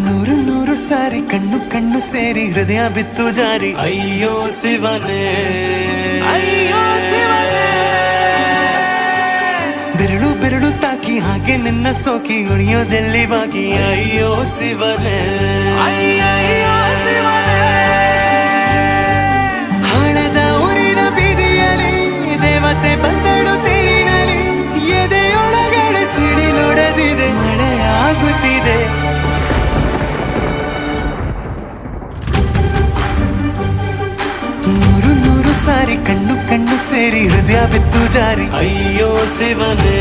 ನೂರು ನೂರು ಸಾರಿ ಕಣ್ಣು ಕಣ್ಣು ಸೇರಿ ಹೃದಯ ಬಿತ್ತು ಜಾರಿ ಅಯ್ಯೋ ಶಿವನೇ ಅಯ್ಯೋ ಶಿವನೇ ಬೆರಳು ಬೆರಳು ತಾಕಿ ಹಾಗೆ ನಿನ್ನ ಸೋಕಿ ಉಳಿಯೋದೆಲ್ಲಿ ಬಾಕಿ ಅಯ್ಯೋ ಶಿವನೇ ಅಯ್ಯಯ್ಯೋ ಶಿವನೇ ಹಳದ ಊರಿನ ಬೀದಿಯಲ್ಲಿ ದೇವತೆ ಬಂದಳು ತೇರಿನಲ್ಲಿ ಎದೆಯೊಳಗಡೆ ಸಿಡಿಲೊಡೆದಿದೆ ಮಳೆಯಾಗುತ್ತಿದೆ ನೂರು ನೂರು ಸಾರಿ ಕಣ್ಣು ಕಣ್ಣು ಸೇರಿ ಹೃದಯ ಬಿತ್ತು ಜಾರಿ ಅಯ್ಯೋ ಶಿವನೇ